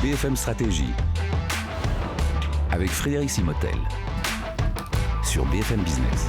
BFM Stratégie avec Frédéric Simotel sur BFM Business.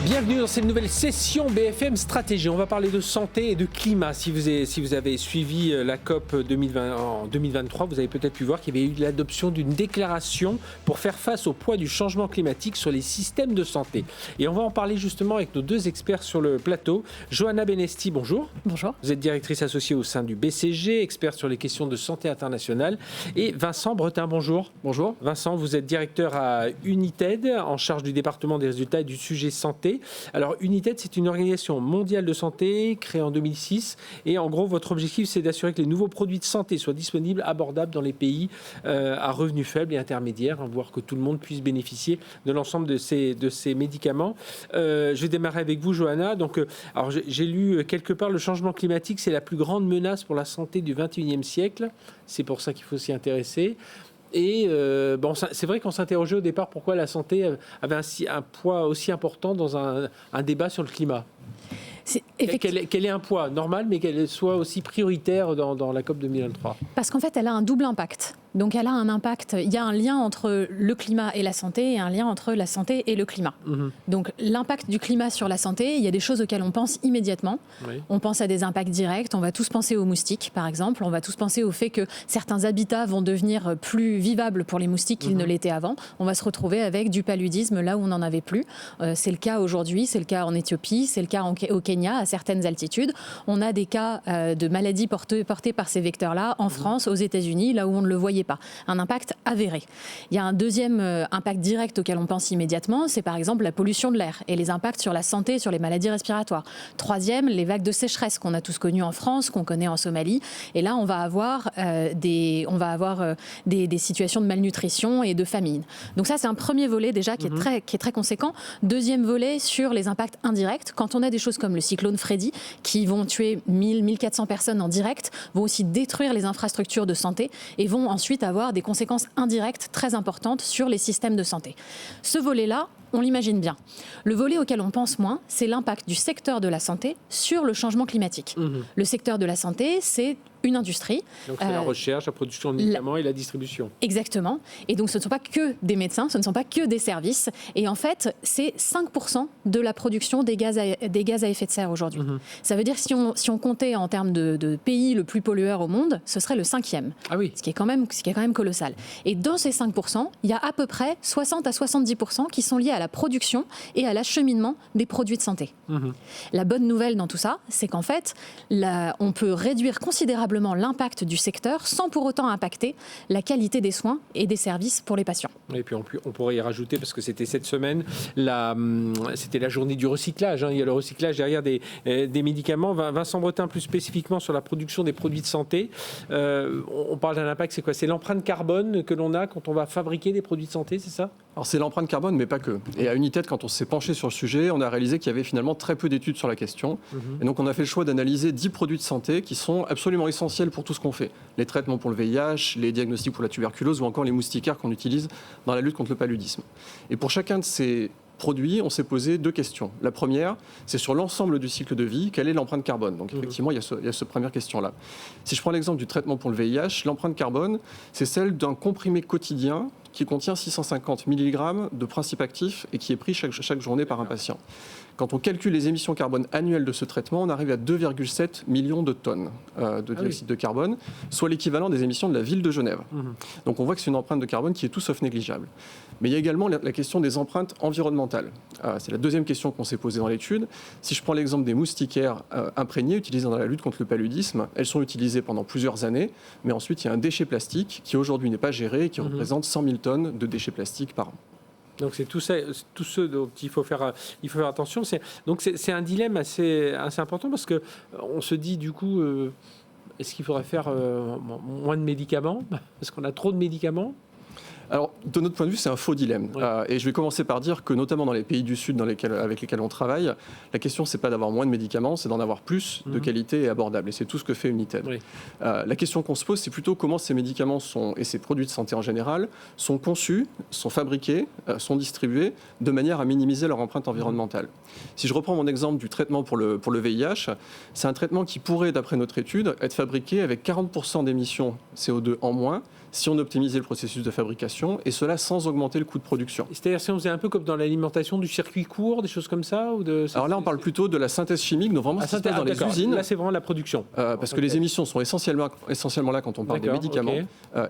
Bienvenue dans cette nouvelle session BFM Stratégie. On va parler de santé et de climat. Si vous avez suivi la COP 2020, en 2023, vous avez peut-être pu voir qu'il y avait eu l'adoption d'une déclaration pour faire face au poids du changement climatique sur les systèmes de santé. Et on va en parler justement avec nos deux experts sur le plateau. Johanna Benesti, bonjour. Bonjour. Vous êtes directrice associée au sein du BCG, expert sur les questions de santé internationale. Et Vincent Bretin, bonjour. Bonjour. Vincent, vous êtes directeur à United, en charge du département des résultats et du sujet santé. Alors United, c'est une organisation mondiale de santé créée en 2006 et en gros votre objectif c'est d'assurer que les nouveaux produits de santé soient disponibles, abordables dans les pays à revenus faibles et intermédiaires, voire que tout le monde puisse bénéficier de l'ensemble de ces médicaments. Je vais démarrer avec vous Johanna. Donc, alors j'ai lu quelque part le changement climatique c'est la plus grande menace pour la santé du 21e siècle, c'est pour ça qu'il faut s'y intéresser. Et c'est vrai qu'on s'interrogeait au départ pourquoi la santé avait un poids aussi important dans un débat sur le climat. Qu'elle ait un poids normal, mais qu'elle soit aussi prioritaire dans la COP 2023. Parce qu'en fait, elle a un double impact. Donc, elle a un impact. Il y a un lien entre le climat et la santé et un lien entre la santé et le climat. Mmh. Donc, l'impact du climat sur la santé, il y a des choses auxquelles on pense immédiatement. Oui. On pense à des impacts directs. On va tous penser aux moustiques, par exemple. On va tous penser au fait que certains habitats vont devenir plus vivables pour les moustiques qu'ils ne l'étaient avant. On va se retrouver avec du paludisme là où on n'en avait plus. C'est le cas aujourd'hui, c'est le cas en Éthiopie, c'est le cas au Kenya, à certaines altitudes. On a des cas de maladies portées par ces vecteurs-là en France, aux États-Unis, là où on ne le voyait pas. Un impact avéré. Il y a un deuxième impact direct auquel on pense immédiatement, c'est par exemple la pollution de l'air et les impacts sur la santé et sur les maladies respiratoires. Troisième, les vagues de sécheresse qu'on a tous connues en France, qu'on connaît en Somalie. Et là, on va avoir des situations de malnutrition et de famine. Donc ça, c'est un premier volet déjà qui est très conséquent. Deuxième volet sur les impacts indirects. Quand on a des choses comme le cyclone Freddy, qui vont tuer 1400 personnes en direct, vont aussi détruire les infrastructures de santé et vont ensuite avoir des conséquences indirectes très importantes sur les systèmes de santé. Ce volet-là, on l'imagine bien. Le volet auquel on pense moins, c'est l'impact du secteur de la santé sur le changement climatique. Le secteur de la santé, c'est une industrie. Donc c'est la recherche, la production de médicaments et la distribution. Exactement. Et donc ce ne sont pas que des médecins, ce ne sont pas que des services. Et en fait, c'est 5% de la production des gaz à effet de serre aujourd'hui. Ça veut dire si on comptait en termes de pays le plus pollueur au monde, ce serait le 5e. Ah oui. Ce qui est quand même colossal. Et dans ces 5%, il y a à peu près 60 à 70% qui sont liés à la production et à l'acheminement des produits de santé. La bonne nouvelle dans tout ça, c'est qu'en fait, on peut réduire considérablement l'impact du secteur sans pour autant impacter la qualité des soins et des services pour les patients. Et puis on pourrait y rajouter, parce que c'était cette semaine, c'était la journée du recyclage. Il y a le recyclage derrière des médicaments. Vincent Bretin, plus spécifiquement sur la production des produits de santé. On parle d'un impact, c'est quoi ? C'est l'empreinte carbone que l'on a quand on va fabriquer des produits de santé, c'est ça ? Alors c'est l'empreinte carbone, mais pas que. Et à United, quand on s'est penché sur le sujet, on a réalisé qu'il y avait finalement très peu d'études sur la question. Et donc on a fait le choix d'analyser 10 produits de santé qui sont absolument essentiels pour tout ce qu'on fait. Les traitements pour le VIH, les diagnostics pour la tuberculose ou encore les moustiquaires qu'on utilise dans la lutte contre le paludisme. Et pour chacun de ces produits, on s'est posé 2 questions. La première, c'est sur l'ensemble du cycle de vie, quelle est l'empreinte carbone ? Donc effectivement, il y a cette première question-là. Si je prends l'exemple du traitement pour le VIH, l'empreinte carbone, c'est celle d'un comprimé quotidien qui contient 650 mg de principe actif et qui est pris chaque journée par un patient. Quand on calcule les émissions carbone annuelles de ce traitement, on arrive à 2,7 millions de tonnes de dioxyde de carbone, soit l'équivalent des émissions de la ville de Genève. Donc on voit que c'est une empreinte de carbone qui est tout sauf négligeable. Mais il y a également la question des empreintes environnementales. C'est la deuxième question qu'on s'est posée dans l'étude. Si je prends l'exemple des moustiquaires imprégnés utilisés dans la lutte contre le paludisme, elles sont utilisées pendant plusieurs années, mais ensuite il y a un déchet plastique qui aujourd'hui n'est pas géré et qui représente 100 000 tonnes de déchets plastiques par an. Donc c'est tout ce dont il faut faire attention. C'est un dilemme assez important parce qu'on se dit du coup, est-ce qu'il faudrait faire moins de médicaments parce qu'on a trop de médicaments ? Alors, de notre point de vue, c'est un faux dilemme. Oui. Et je vais commencer par dire que, notamment dans les pays du Sud avec lesquels on travaille, la question, c'est pas d'avoir moins de médicaments, c'est d'en avoir plus de qualité et abordable. Et c'est tout ce que fait United. Oui. La question qu'on se pose, c'est plutôt comment ces médicaments et ces produits de santé en général sont conçus, sont fabriqués, sont distribués de manière à minimiser leur empreinte environnementale. Si je reprends mon exemple du traitement pour le VIH, c'est un traitement qui pourrait, d'après notre étude, être fabriqué avec 40% d'émissions CO2 en moins si on optimisait le processus de fabrication, et cela sans augmenter le coût de production. C'est-à-dire si on faisait un peu comme dans l'alimentation, du circuit court, des choses comme ça Alors là, on parle plutôt de la synthèse chimique, donc vraiment ce qui se passe dans les usines. Là, c'est vraiment la production. Parce que les émissions sont essentiellement là quand on parle des médicaments.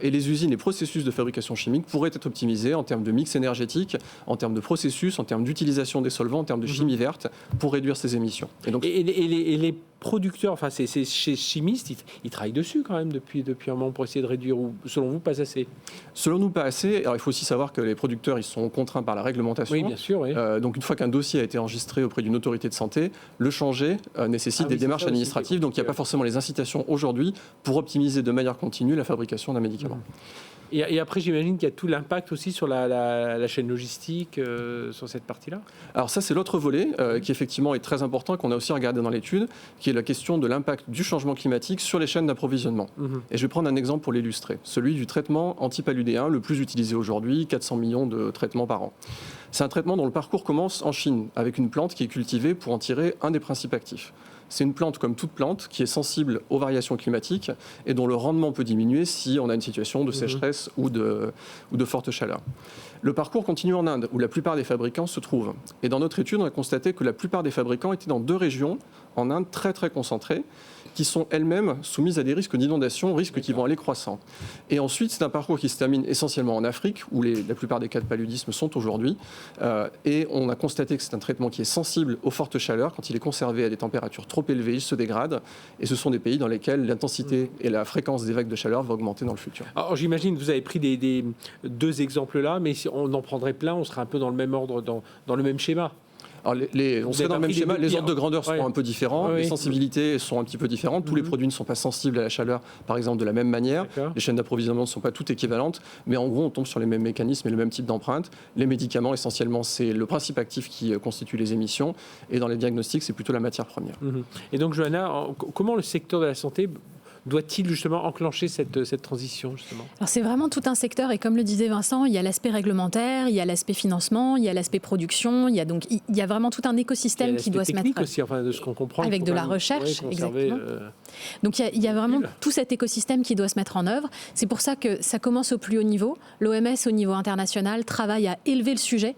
Et les usines, les processus de fabrication chimique pourraient être optimisés en termes de mix énergétique, en termes de processus, en termes d'utilisation des solvants, en termes de chimie verte, pour réduire ces émissions. Et les producteurs, enfin ces chimistes, ils travaillent dessus quand même depuis un moment pour essayer de réduire, ou selon vous, pas assez? Selon nous, pas assez. Alors il faut aussi savoir que les producteurs, ils sont contraints par la réglementation. Oui, bien sûr. Oui. Donc une fois qu'un dossier a été enregistré auprès d'une autorité de santé, le changer nécessite des démarches administratives. Donc il n'y a pas forcément les incitations aujourd'hui pour optimiser de manière continue la fabrication d'un médicament. Et après, j'imagine qu'il y a tout l'impact aussi sur la chaîne logistique, sur cette partie-là. Alors ça, c'est l'autre volet qui effectivement est très important, qu'on a aussi regardé dans l'étude, qui est la question de l'impact du changement climatique sur les chaînes d'approvisionnement. Et je vais prendre un exemple pour l'illustrer, celui du traitement antipaludéen, le plus utilisé aujourd'hui, 400 millions de traitements par an. C'est un traitement dont le parcours commence en Chine, avec une plante qui est cultivée pour en tirer un des principes actifs. C'est une plante comme toute plante qui est sensible aux variations climatiques et dont le rendement peut diminuer si on a une situation de sécheresse ou de forte chaleur. Le parcours continue en Inde, où la plupart des fabricants se trouvent. Et dans notre étude, on a constaté que la plupart des fabricants étaient dans 2 régions en Inde très très concentrées, qui sont elles-mêmes soumises à des risques d'inondation, risques qui vont aller croissant. Et ensuite, c'est un parcours qui se termine essentiellement en Afrique, où la plupart des cas de paludisme sont aujourd'hui. Et on a constaté que c'est un traitement qui est sensible aux fortes chaleurs. Quand il est conservé à des températures trop élevées, il se dégrade. Et ce sont des pays dans lesquels l'intensité et la fréquence des vagues de chaleur vont augmenter dans le futur. Alors j'imagine que vous avez pris des 2 exemples-là, mais si on en prendrait plein, on serait un peu dans le même ordre, dans le même schéma. Alors on serait dans le même schéma, les ordres de grandeur sont un peu différents, les sensibilités sont un petit peu différentes, tous les produits ne sont pas sensibles à la chaleur, par exemple, de la même manière, les chaînes d'approvisionnement ne sont pas toutes équivalentes, mais en gros, on tombe sur les mêmes mécanismes et le même type d'empreinte. Les médicaments, essentiellement, c'est le principe actif qui constitue les émissions, et dans les diagnostics, c'est plutôt la matière première. Et donc, Johanna, comment le secteur de la santé doit-il justement enclencher cette transition justement? Alors c'est vraiment tout un secteur, et comme le disait Vincent, il y a l'aspect réglementaire, il y a l'aspect financement, il y a l'aspect production, il y a vraiment tout un écosystème qui doit se mettre aussi, enfin, de ce qu'on comprend, avec de la recherche, exactement. Donc il y a vraiment tout cet écosystème qui doit se mettre en œuvre. C'est pour ça que ça commence au plus haut niveau. L'OMS au niveau international travaille à élever le sujet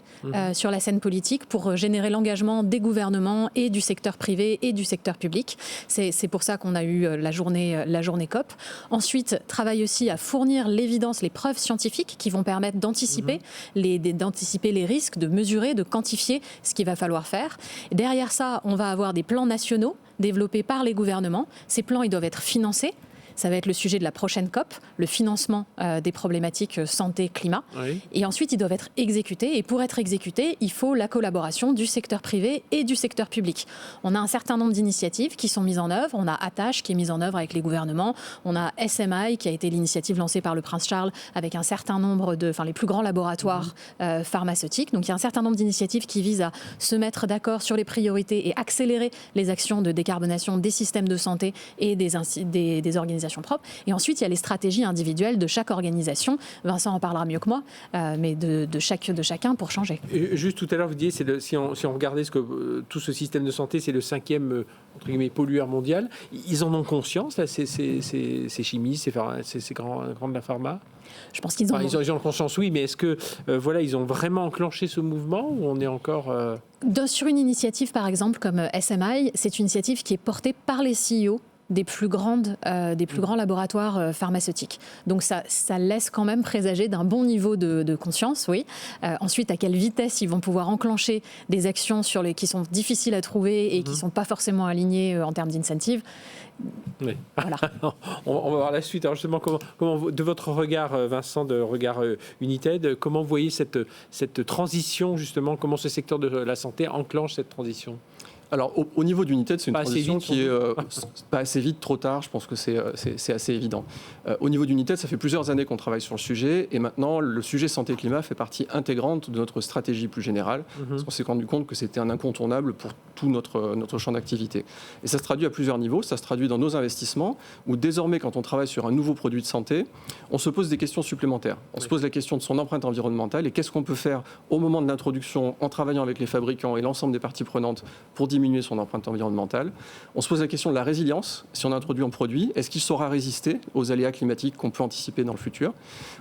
sur la scène politique pour générer l'engagement des gouvernements et du secteur privé et du secteur public. C'est pour ça qu'on a eu la journée COP. Ensuite, travaille aussi à fournir l'évidence, les preuves scientifiques qui vont permettre d'anticiper les risques, de mesurer, de quantifier ce qu'il va falloir faire. Et derrière ça, on va avoir des plans nationaux développés par les gouvernements. Ces plans, ils doivent être financés. Ça va être le sujet de la prochaine COP, le financement des problématiques santé-climat. Oui. Et ensuite, ils doivent être exécutés. Et pour être exécutés, il faut la collaboration du secteur privé et du secteur public. On a un certain nombre d'initiatives qui sont mises en œuvre. On a Attache qui est mise en œuvre avec les gouvernements. On a SMI qui a été l'initiative lancée par le Prince Charles avec un certain nombre les plus grands laboratoires pharmaceutiques. Donc il y a un certain nombre d'initiatives qui visent à se mettre d'accord sur les priorités et accélérer les actions de décarbonation des systèmes de santé et des organisations propres. Et ensuite, il y a les stratégies individuelles de chaque organisation. Vincent en parlera mieux que moi, mais de chacun pour changer. Et juste tout à l'heure, vous disiez, si on regardait tout ce système de santé, c'est le 5e entre guillemets, pollueur mondial. Ils en ont conscience, là, ces chimistes, ces grands de la pharma? Je pense qu'ils ils ont conscience, oui, mais est-ce que ils ont vraiment enclenché ce mouvement ou on est encore... Sur une initiative, par exemple, comme SMI, c'est une initiative qui est portée par les CEO des plus grands laboratoires pharmaceutiques. Donc ça laisse quand même présager d'un bon niveau de conscience, oui. Ensuite, à quelle vitesse ils vont pouvoir enclencher des actions qui sont difficiles à trouver et qui ne sont pas forcément alignées en termes d'incentives. Oui. Voilà. On va voir la suite. Alors justement, comment, de votre regard, Vincent, de regard United, comment vous voyez cette transition, justement, comment ce secteur de la santé enclenche cette transition? Alors, au niveau d'United, c'est une Pas assez transition vite, qui est pas assez vite, trop tard. Je pense que c'est assez évident. Au niveau d'United, ça fait plusieurs années qu'on travaille sur le sujet. Et maintenant, le sujet santé-climat fait partie intégrante de notre stratégie plus générale. Parce qu'on s'est rendu compte que c'était un incontournable pour tout notre champ d'activité. Et ça se traduit à plusieurs niveaux. Ça se traduit dans nos investissements, où désormais, quand on travaille sur un nouveau produit de santé, on se pose des questions supplémentaires. On se pose la question de son empreinte environnementale et qu'est-ce qu'on peut faire au moment de l'introduction en travaillant avec les fabricants et l'ensemble des parties prenantes pour diminuer son empreinte environnementale. On se pose la question de la résilience. Si on introduit un produit, est-ce qu'il saura résister aux aléas climatiques qu'on peut anticiper dans le futur?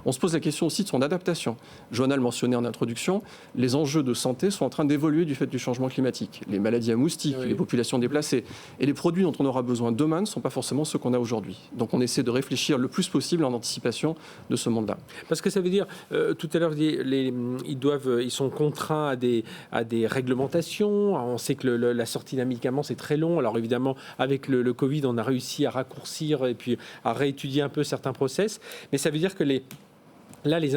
On se pose la question aussi de son adaptation. Johanna le mentionnait en introduction, les enjeux de santé sont en train d'évoluer du fait du changement climatique. Les maladies à moustiques, les populations déplacées et les produits dont on aura besoin demain ne sont pas forcément ceux qu'on a aujourd'hui. Donc on essaie de réfléchir le plus possible en anticipation de ce monde-là. Parce que ça veut dire, tout à l'heure, ils sont contraints à des réglementations. On sait que la sortie d'un médicament, c'est très long. Alors évidemment, avec le Covid, on a réussi à raccourcir et puis à réétudier un peu certains process. Mais ça veut dire que les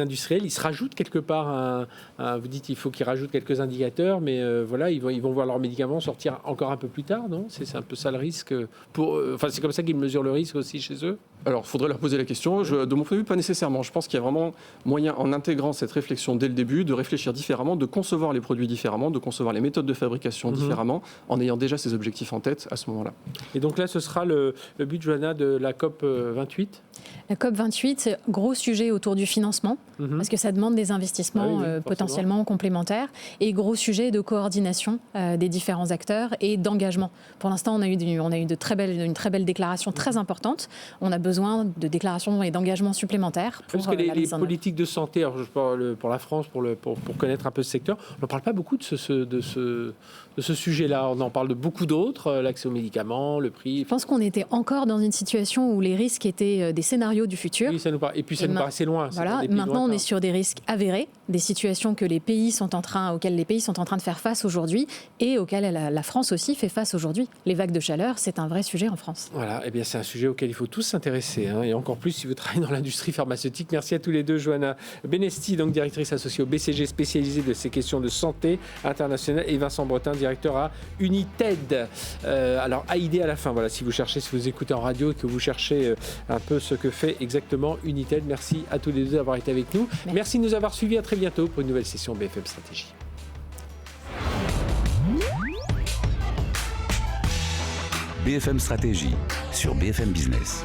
industriels, ils se rajoutent quelque part vous dites qu'il faut qu'ils rajoutent quelques indicateurs, mais voilà, ils vont voir leurs médicaments sortir encore un peu plus tard, non? C'est un peu ça le risque. C'est comme ça qu'ils mesurent le risque aussi chez eux. Alors, il faudrait leur poser la question. De mon point de vue, pas nécessairement. Je pense qu'il y a vraiment moyen, en intégrant cette réflexion dès le début, de réfléchir différemment, de concevoir les produits différemment, de concevoir les méthodes de fabrication différemment, en ayant déjà ces objectifs en tête à ce moment-là. Et donc là, ce sera le but, Johanna, de la COP 28 ? La COP 28, gros sujet autour du financement, parce que ça demande des investissements potentiellement complémentaires, et gros sujet de coordination des différents acteurs et d'engagement. Pour l'instant, on a eu une très belle déclaration très importante. On a besoin de déclarations et d'engagements supplémentaires. Parce que les politiques de santé, alors je parle pour la France, pour connaître un peu ce secteur, on ne parle pas beaucoup de ce sujet-là. On en parle de beaucoup d'autres, l'accès aux médicaments, le prix. Je pense qu'on était encore dans une situation où les risques étaient des scénarios du futur. Oui, ça nous paraissait loin. Voilà, maintenant on est sur des risques avérés, des situations auxquelles les pays sont en train de faire face aujourd'hui et auxquelles la France aussi fait face aujourd'hui. Les vagues de chaleur, c'est un vrai sujet en France. Voilà, bien c'est un sujet auquel il faut tous s'intéresser, et encore plus si vous travaillez dans l'industrie pharmaceutique. Merci à tous les deux. Johanna Benesti, donc directrice associée au BCG spécialisée de ces questions de santé internationale, et Vincent Bretin, directeur à United. Alors AID à la fin, voilà, si vous écoutez en radio et que vous cherchez un peu ce que fait exactement United. Merci à tous les deux d'avoir été avec nous. Merci de nous avoir suivis. À très bientôt pour une nouvelle session BFM Stratégie. BFM Stratégie sur BFM Business.